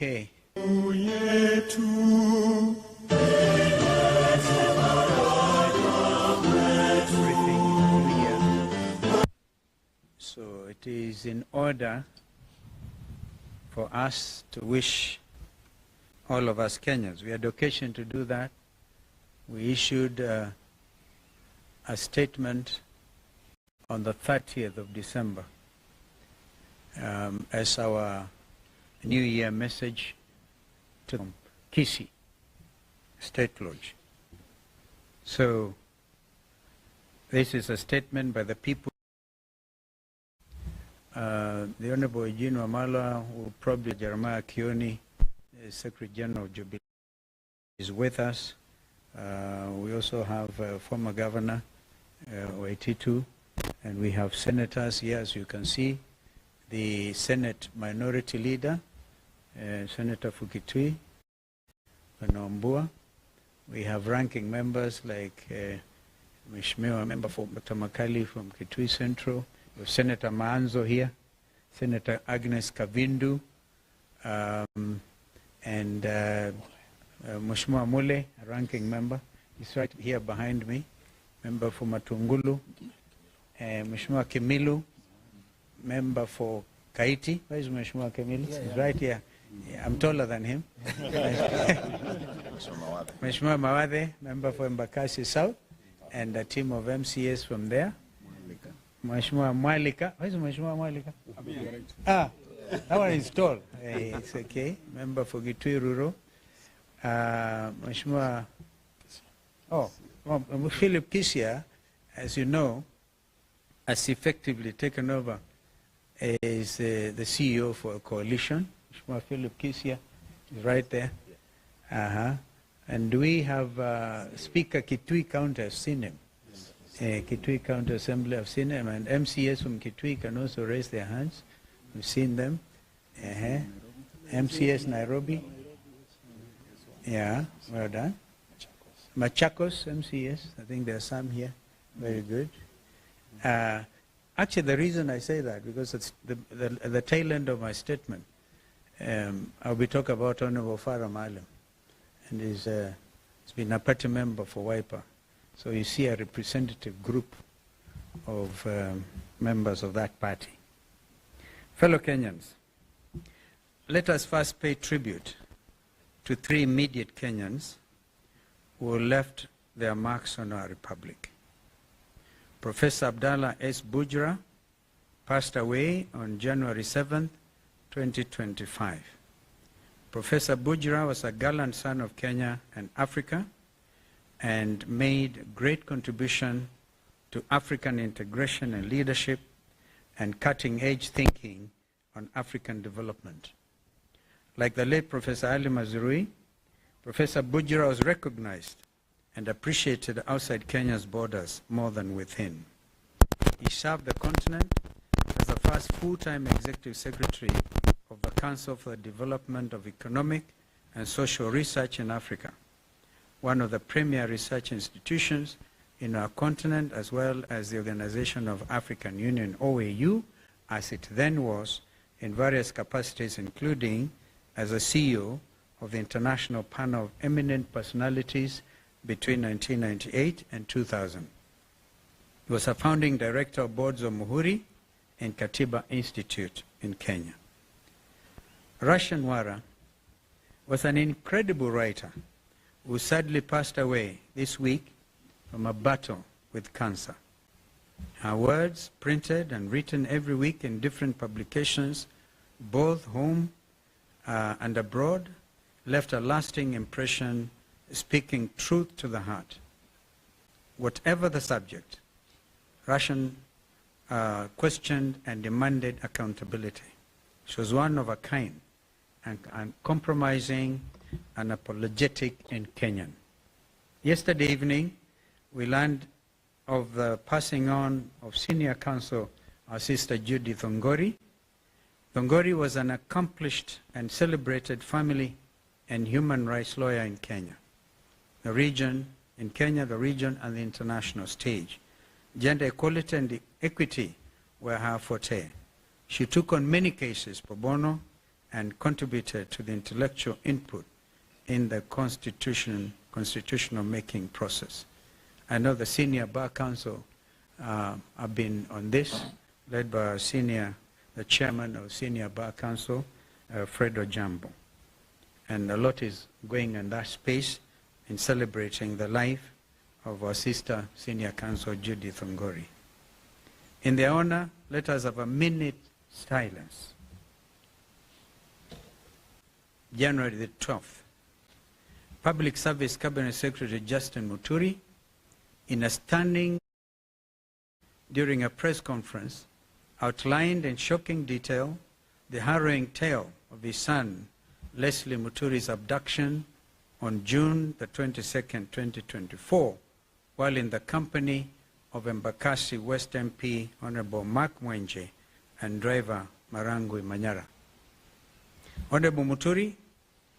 Okay. So it is in order for us to wish all of us Kenyans. We had occasion to do that. We issued a statement on the 30th of December as our New Year message to Kisii State Lodge. So this is a statement by the people. The Honorable Eugene Wamalwa, who probably Jeremiah Kioni, Secretary General of Jubilee, is with us. We also have former Governor Waititu, and we have senators here, as you can see. The Senate Minority Leader, Senator Fukitui, Nombua. We have ranking members like Mheshimiwa Member for Tamakali from Kitui Central. We have Senator Maanzo here, Senator Agnes Kavindu, and Mheshimiwa Mule, a ranking member. He's right here behind me, member for Matungulu. Mheshimiwa Kimilu, member for Kaiti. Where is Mheshimiwa Kimilu? He's right here. Yeah, I'm taller than him. Mheshimiwa Mawade, member for Embakasi South, and a team of MCAs from there. Mheshimiwa Mwalika. Where is Mheshimiwa Mwalika? Ah, that one is tall. It's okay. Member for Gitui Rural. Mheshimiwa, Philip Kisii, as you know, has effectively taken over as the CEO for a coalition. Mheshimiwa Philip Kisii is right there. And we have Speaker Kitui County, I've seen him. Kitui County Assembly, I've seen him. And MCAs from Kitui can also raise their hands. We've seen them. MCAs Nairobi. Yeah, well done. Machakos MCAs, I think there are some here. Very good. Actually, the reason I say that, because it's the tail end of my statement. I'll be talking about Honorable Farah Maalim, and he's been a party member for WIPA. So you see a representative group of members of that party. Fellow Kenyans, let us first pay tribute to three immediate Kenyans who left their marks on our republic. Professor Abdallah S. Bujra passed away on January 7th, 2025. Professor Bujra was a gallant son of Kenya and Africa and made great contribution to African integration and leadership and cutting-edge thinking on African development. Like the late Professor Ali Mazrui, Professor Bujra was recognized and appreciated outside Kenya's borders more than within. He served the continent as the first full-time executive secretary of the Council for the Development of Economic and Social Research in Africa, one of the premier research institutions in our continent, as well as the Organization of African Union, OAU, as it then was, in various capacities, including as a CEO of the International Panel of Eminent Personalities between 1998 and 2000. He was a founding director of boards of Muhuri and Katiba Institute in Kenya. Russian Wara was an incredible writer who sadly passed away this week from a battle with cancer. Her words, printed and written every week in different publications, both home and abroad, left a lasting impression, speaking truth to the heart. Whatever the subject, Russian questioned and demanded accountability. She was one of a kind, and uncompromising and apologetic in Kenyan. Yesterday evening, we learned of the passing on of senior counsel, our sister Judy Thongori. Thongori was an accomplished and celebrated family and human rights lawyer in Kenya. The region, in Kenya, the region and the international stage. Gender equality and equity were her forte. She took on many cases pro bono and contributed to the intellectual input in the constitutional making process. I know the senior Bar Council have been on this, led by our the chairman of Senior Bar Council, Fred Ojambo. And a lot is going in that space in celebrating the life of our sister, Senior Counsel Judith Ongori. In their honor, let us have a minute silence. January the 12th, Public Service Cabinet Secretary Justin Muturi, in a stunning during a press conference, outlined in shocking detail the harrowing tale of his son, Leslie Muturi's abduction on June the 22nd, 2024, while in the company of Embakasi West MP Honorable Mark Mwenje and driver Marangui Manyara. Honorable Muturi,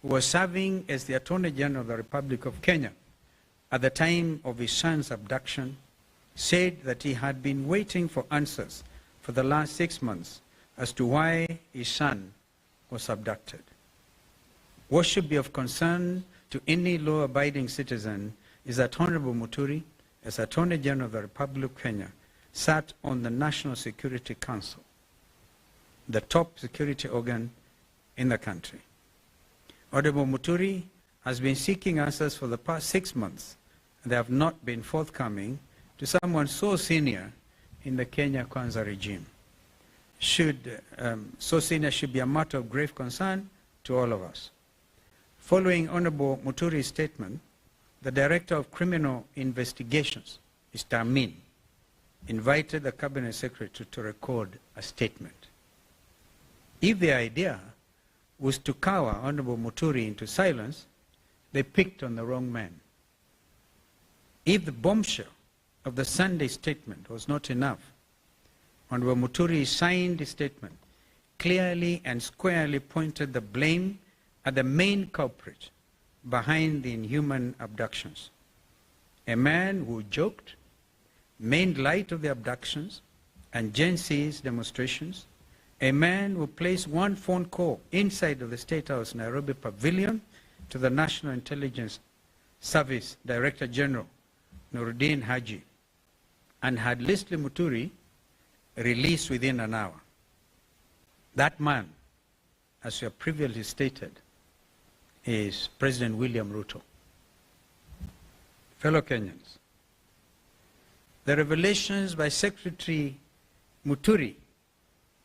who was serving as the Attorney General of the Republic of Kenya at the time of his son's abduction, said that he had been waiting for answers for the last 6 months as to why his son was abducted. What should be of concern to any law-abiding citizen is that Honorable Muturi, as Attorney General of the Republic of Kenya, sat on the National Security Council, the top security organ in the country. Honorable Muturi has been seeking answers for the past 6 months, and they have not been forthcoming to someone so senior in the Kenya Kwanza regime. So senior should be a matter of grave concern to all of us. Following Honorable Muturi's statement, the Director of Criminal Investigations, Mr. Amin, invited the Cabinet Secretary to record a statement. If the idea was to cower Honorable Muturi into silence, they picked on the wrong man. If the bombshell of the Sunday statement was not enough, Honorable Muturi signed the statement, clearly and squarely pointed the blame at the main culprit behind the inhuman abductions. A man who joked, made light of the abductions and Gen Z's demonstrations, a man who placed one phone call inside of the State House Nairobi Pavilion to the National Intelligence Service Director General, Nuruddin Haji, and had Leslie Muturi released within an hour. That man, as we have previously stated, is President William Ruto. Fellow Kenyans, the revelations by Secretary Muturi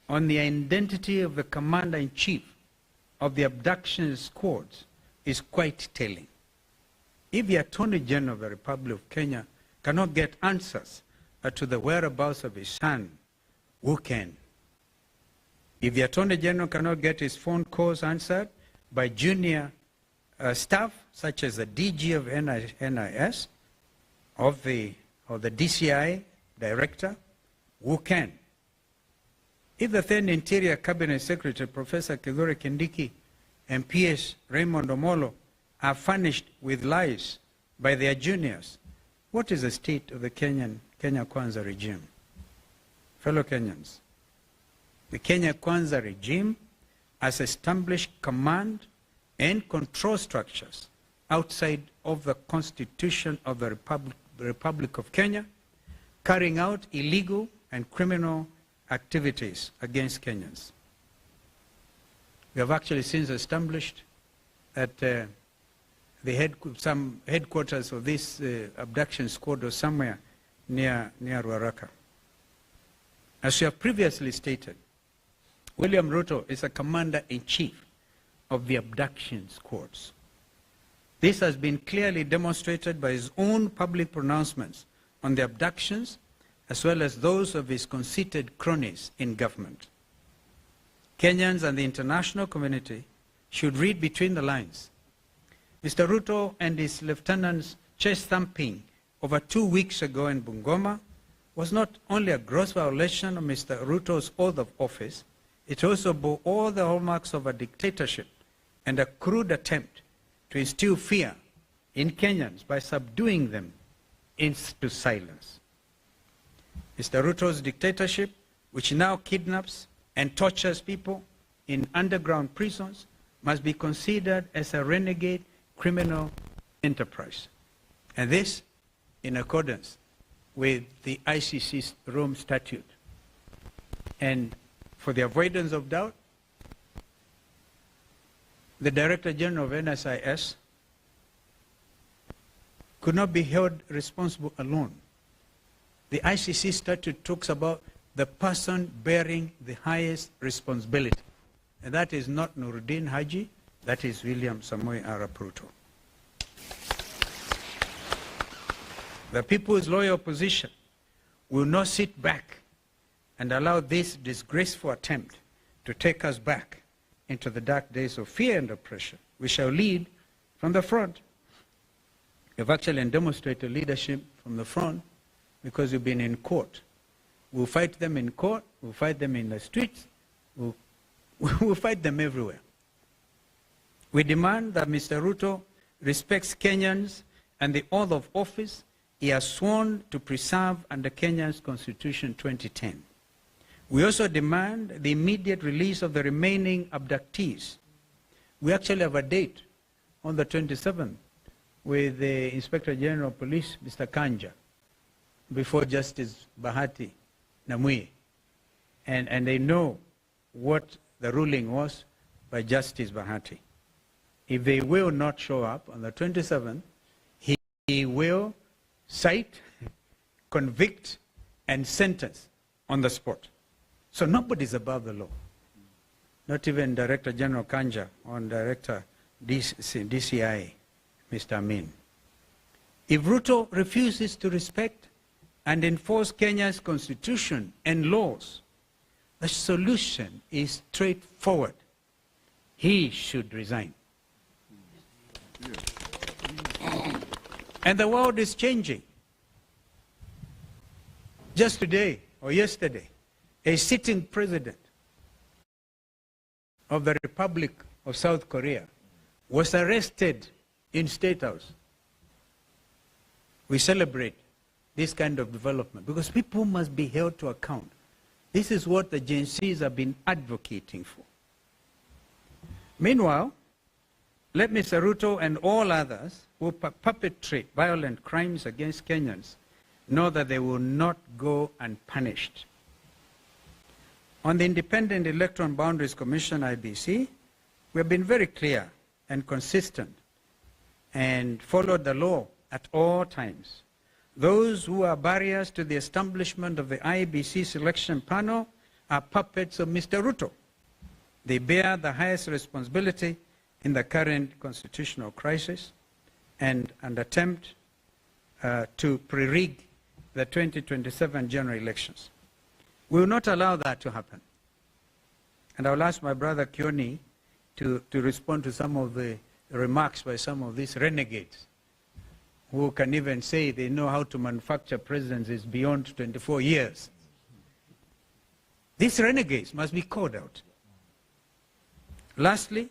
on the identity of the Commander-in-Chief of the abduction squads is quite telling. If the Attorney General of the Republic of Kenya cannot get answers to the whereabouts of his son, who can? If the Attorney General cannot get his phone calls answered by junior staff, such as the DG of NIS, or the DCI Director, who can? If the then Interior Cabinet Secretary, Professor Kithure Kindiki, and PS Raymond Omolo are furnished with lies by their juniors, what is the state of the Kenya Kwanza regime? Fellow Kenyans, the Kenya Kwanza regime has established command and control structures outside of the Constitution of the Republic of Kenya, carrying out illegal and criminal activities against Kenyans. We have actually since established that some headquarters of this abduction squad was somewhere near Ruaraka. As we have previously stated, William Ruto is a commander-in-chief of the abduction squads. This has been clearly demonstrated by his own public pronouncements on the abductions, as well as those of his conceited cronies in government. Kenyans and the international community should read between the lines. Mr. Ruto and his lieutenants' chest thumping over 2 weeks ago in Bungoma was not only a gross violation of Mr. Ruto's oath of office, it also bore all the hallmarks of a dictatorship and a crude attempt to instill fear in Kenyans by subduing them into silence. Mr. Ruto's dictatorship, which now kidnaps and tortures people, in underground prisons must be considered as a renegade criminal enterprise. And this in accordance with the ICC's Rome Statute. And for the avoidance of doubt, the Director General of NSIS could not be held responsible alone. The ICC statute talks about the person bearing the highest responsibility. And that is not Nuruddin Haji, that is William Samoei Arap Ruto. The People's Loyal Opposition will not sit back and allow this disgraceful attempt to take us back into the dark days of fear and oppression. We shall lead from the front. We've actually demonstrated leadership from the front because we've been in court. We'll fight them in court, we'll fight them in the streets, we'll fight them everywhere. We demand that Mr. Ruto respects Kenyans and the oath of office he has sworn to preserve under Kenya's Constitution 2010. We also demand the immediate release of the remaining abductees. We actually have a date on the 27th with the Inspector General of Police, Mr. Kanja, before Justice Bahati Namui. And they know what the ruling was by Justice Bahati. If they will not show up on the 27th, he will cite, convict, and sentence on the spot. So nobody's above the law. Not even Director General Kanja or Director DCI, Mr. Amin. If Ruto refuses to respect and enforce Kenya's constitution and laws, the solution is straightforward. He should resign. And the world is changing. Just today or yesterday, a sitting president of the Republic of South Korea was arrested in State House. We celebrate this kind of development because people must be held to account. This is what the Gen Zs have been advocating for. Meanwhile, let Mr. Ruto and all others who perpetrate violent crimes against Kenyans know that they will not go unpunished. On the Independent Electoral Boundaries Commission, IBC, we have been very clear and consistent and followed the law at all times. Those who are barriers to the establishment of the IBC selection panel are puppets of Mr. Ruto. They bear the highest responsibility in the current constitutional crisis and an attempt to pre-rig the 2027 general elections. We will not allow that to happen. And I will ask my brother Kioni to respond to some of the remarks by some of these renegades who can even say they know how to manufacture presidencies beyond 24 years. These renegades must be called out. Lastly,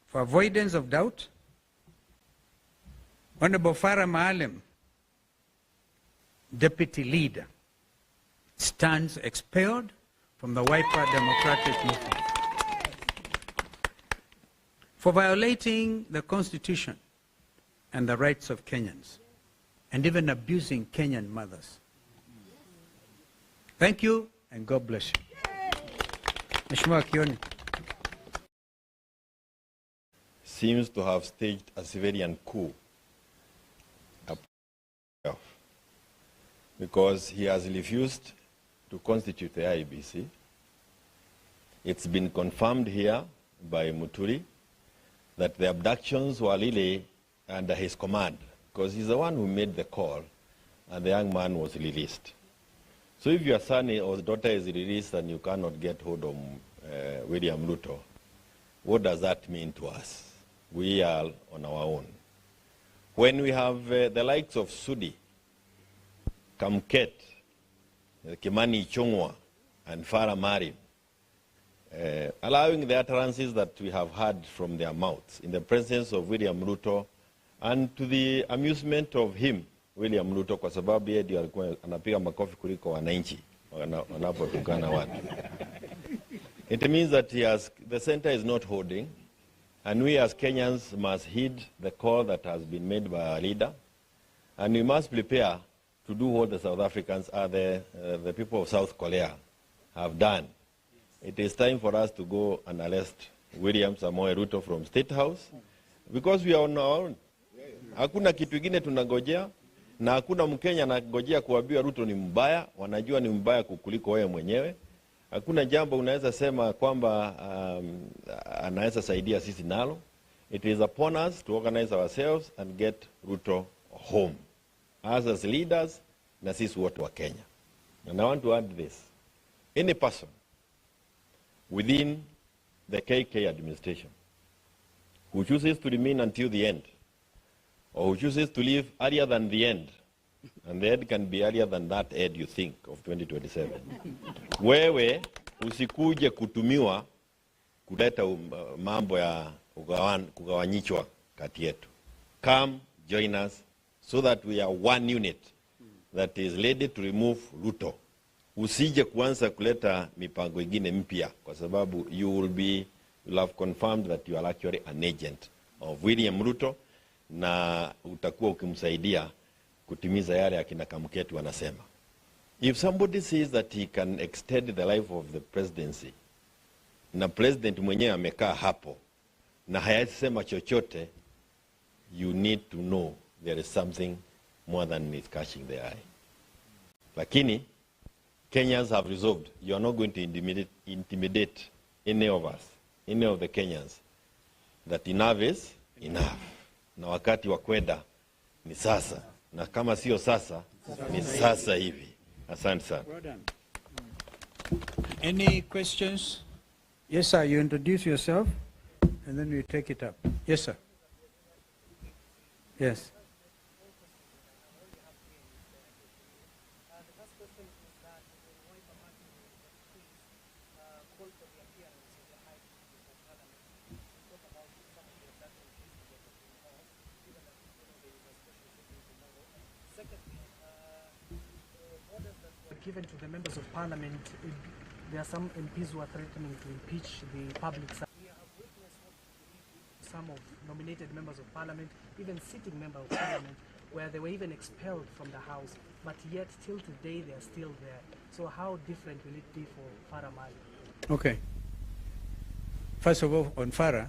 for avoidance of doubt, Honorable Farah Maalim, Deputy Leader, stands expelled from the Wiper Democratic Movement for violating the Constitution and the rights of Kenyans, and even abusing Kenyan mothers. Thank you, and God bless you. Mheshimiwa Kioni. Seems to have staged a civilian coup because he has refused to constitute the IEBC. It's been confirmed here by Muturi that the abductions were really under his command, because he's the one who made the call and the young man was released. So if your son or daughter is released and you cannot get hold of William Ruto, what does that mean to us? We are on our own. When we have the likes of Sudi, Kamket, Kimani Ichung'wah, and Farah Maalim, allowing the utterances that we have heard from their mouths in the presence of William Ruto, and to the amusement of him, William Ruto, kwa sababu yeye ndio anapiga makofi kuliko wananchi wanapotukana watu. It means that the center is not holding, and we as Kenyans must heed the call that has been made by our leader, and we must prepare to do what the South Africans, the people of South Korea, have done. It is time for us to go and arrest William Samoei Ruto from State House, because we are on our own. Hakuna kitu ingine tunagojea, na hakuna Mkenya anagojea kuambiwa Ruto ni mbaya, wanajua ni mbaya kukuliko wewe mwenyewe. Hakuna jambo unaweza sema kwamba anaweza saidia sisi nalo. It is upon us to organize ourselves and get Ruto home. As leaders, na sisi wote wa Kenya. And I want to add this. Any person within the KK administration who chooses to remain until the end, or who chooses to leave earlier than the end, and the end can be earlier than that end you think of 2027. Wewe usikuje kutumiwa kuleta mambo ya kugawanyishwa kati yetu. Come, join us, so that we are one unit that is ready to remove Ruto. Usije kuanza kuleta mipango ingine mpya, kwa sababu you will have confirmed that you are actually an agent of William Ruto, na utakuwa ukimsaidia kutimiza yale akina Kamketu wanasema. If somebody says that he can extend the life of the presidency, na president mwenyewe amekaa hapo na hayasema chochote, you need to know there is something more than is catching the eye. Lakini Kenyans have resolved, you are not going to intimidate any of us, any of the Kenyans, that enough is enough. Na wakati wa kwenda ni sasa, na kama sio sasa ni sasa hivi. Asante sana. Any questions? Yes, sir. You introduce yourself, and then we take it up. Yes, sir. Yes. Given to the members of parliament, there are some MPs who are threatening to impeach the public. We have witnessed some of nominated members of parliament, even sitting members of parliament, where they were even expelled from the house, but yet till today they are still there. So how different will it be for Farah Mali? Okay. First of all, on Farah,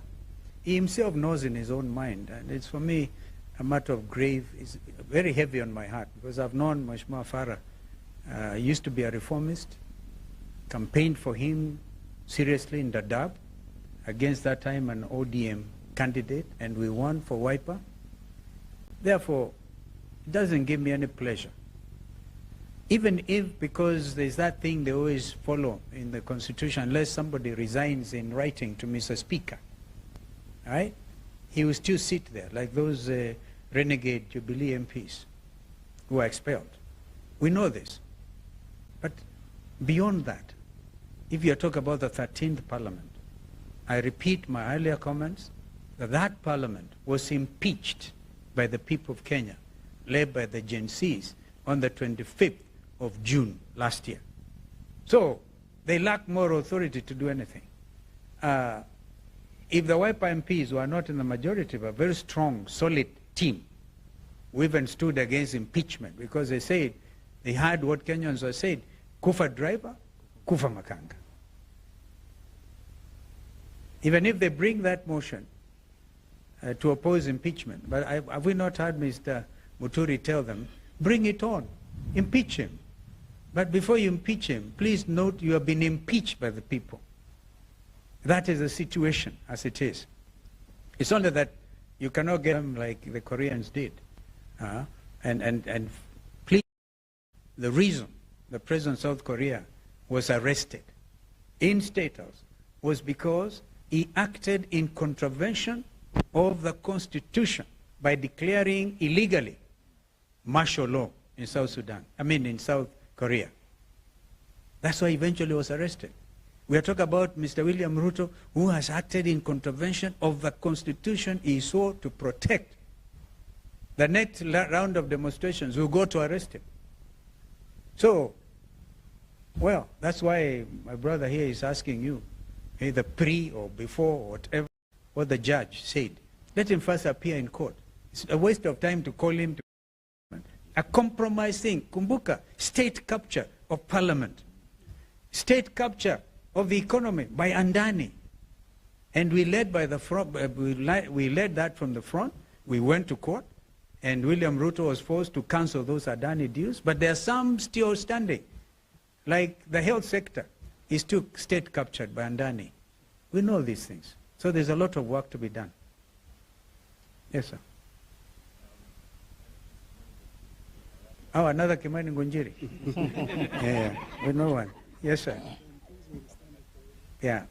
he himself knows in his own mind, and it's for me a matter of grave, it's very heavy on my heart, because I've known Mheshimiwa Farah. He used to be a reformist, campaigned for him seriously in Dadaab, against that time an ODM candidate, and we won for Wiper. Therefore, it doesn't give me any pleasure. Even if, because there's that thing they always follow in the Constitution, unless somebody resigns in writing to Mr. Speaker, right? He will still sit there, like those renegade Jubilee MPs who are expelled. We know this. But beyond that, if you talk about the 13th Parliament, I repeat my earlier comments, that Parliament was impeached by the people of Kenya, led by the Gen Zs, on the 25th of June last year. So they lack moral authority to do anything. If the Wiper MPs were not in the majority, but a very strong, solid team, we even stood against impeachment, because they said, they heard what Kenyans were saying, kufa driver, kufa makanga. Even if they bring that motion to oppose impeachment, but have we not heard Mr. Muturi tell them, bring it on, impeach him. But before you impeach him, please note you have been impeached by the people. That is the situation as it is. It's only that you cannot get them like the Koreans did. And please, the reason the president of South Korea was arrested in State House was because he acted in contravention of the Constitution by declaring illegally martial law in South Sudan, in South Korea. That's why eventually he was arrested. We are talking about Mr. William Ruto, who has acted in contravention of the Constitution he swore to protect. The next round of demonstrations will go to arrest him. So, well, that's why my brother here is asking you, either pre or before or whatever, what the judge said. Let him first appear in court. It's a waste of time to call him to a compromise thing. Kumbuka, state capture of parliament, state capture of the economy by Andani. And we led by the front, we led that from the front. We went to court, and William Ruto was forced to cancel those Adani deals. But there are some still standing, like the health sector is still state captured by Andani. We know these things. So there's a lot of work to be done. Yes, sir. Oh, another Kimani Ngunjiri. Yeah, we know one. Yes, sir. Yeah.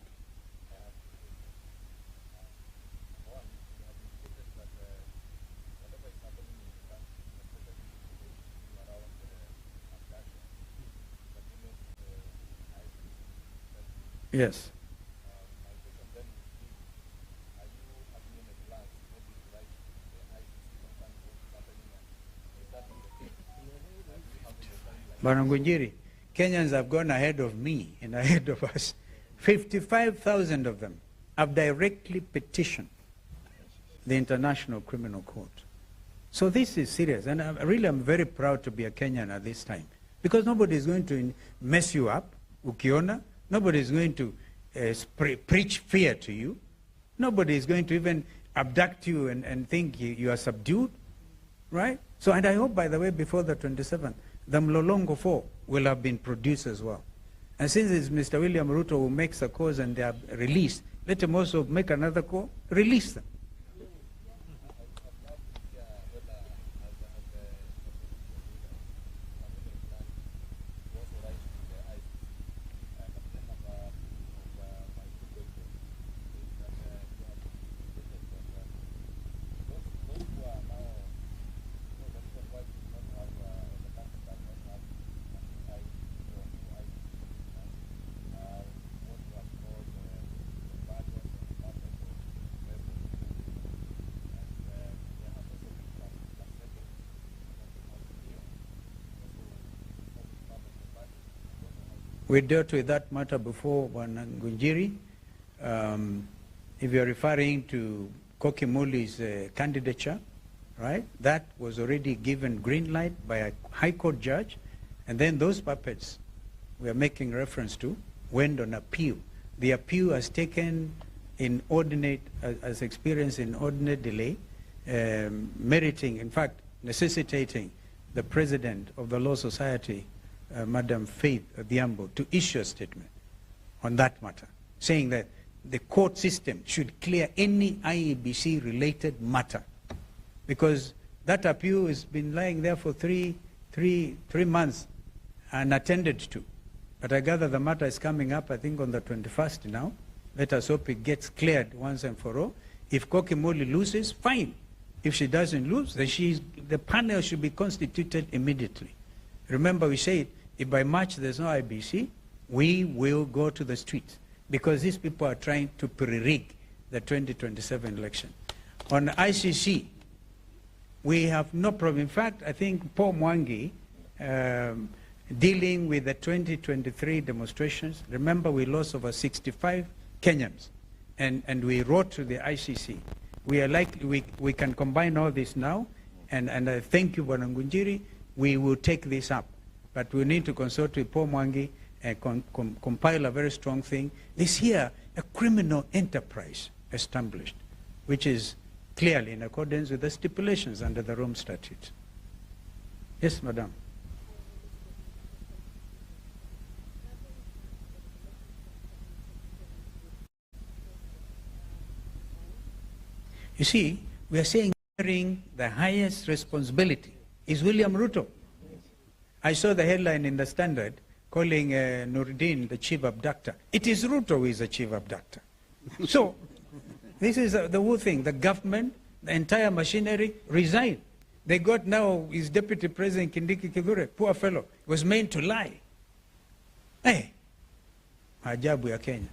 Yes. Barangunjiri, Kenyans have gone ahead of me and ahead of us. 55,000 of them have directly petitioned the International Criminal Court. So this is serious, and I'm very proud to be a Kenyan at this time, because nobody is going to mess you up, ukiona. Nobody is going to preach fear to you. Nobody is going to even abduct you and think you are subdued, right? So, and I hope, by the way, before the 27th, the Mlolongo 4 will have been produced as well. And since it's Mr. William Ruto who makes a cause and they are released, let him also make another call, release them. We dealt with that matter before, Ngunjiri. If you're referring to Kokimuli's candidature, right, that was already given green light by a high court judge, and then those puppets we are making reference to went on appeal. The appeal has taken inordinate, as experienced inordinate delay, meriting, in fact, necessitating the president of the Law Society, Madam Faith Odhiambo, to issue a statement on that matter, saying that the court system should clear any IEBC-related matter, because that appeal has been lying there for three months unattended to. But I gather the matter is coming up, I think, on the 21st now. Let us hope it gets cleared once and for all. If Kokimoli loses, fine. If she doesn't lose, then the panel should be constituted immediately. Remember, we said, if by March there's no IBC, we will go to the streets, because these people are trying to pre-rig the 2027 election. On ICC, we have no problem. In fact, I think Paul Mwangi, dealing with the 2023 demonstrations, remember we lost over 65 Kenyans, and we wrote to the ICC. We are we can combine all this now, and I thank you, Ngunjiri. We will take this up. But we need to consult with Paul Mwangi and compile a very strong thing. This here, a criminal enterprise established, which is clearly in accordance with the stipulations under the Rome Statute. Yes, Madam. You see, we are saying the highest responsibility is William Ruto. I saw the headline in the Standard calling Nuruddin the chief abductor. It is Ruto who is the chief abductor. So, this is the whole thing. The government, the entire machinery resigned. They got now his deputy president, Kindiki Kithure, poor fellow, was meant to lie. Hey, ajabu ya Kenya.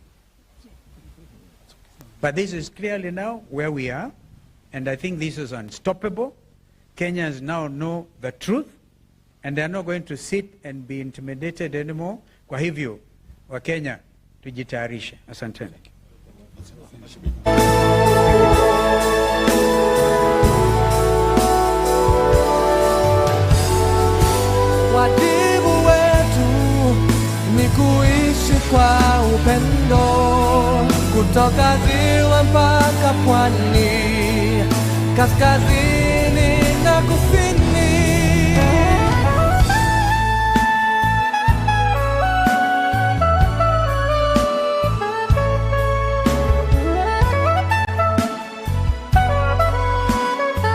But this is clearly now where we are, and I think this is unstoppable. Kenyans now know the truth, and they are not going to sit and be intimidated anymore. Kwa hivyo, Wakenya, tujitayarishe. Asanteni. Wajibu wetu ni kuishi kwa upendo, kutoka ziwa mpaka pwani, kaskazini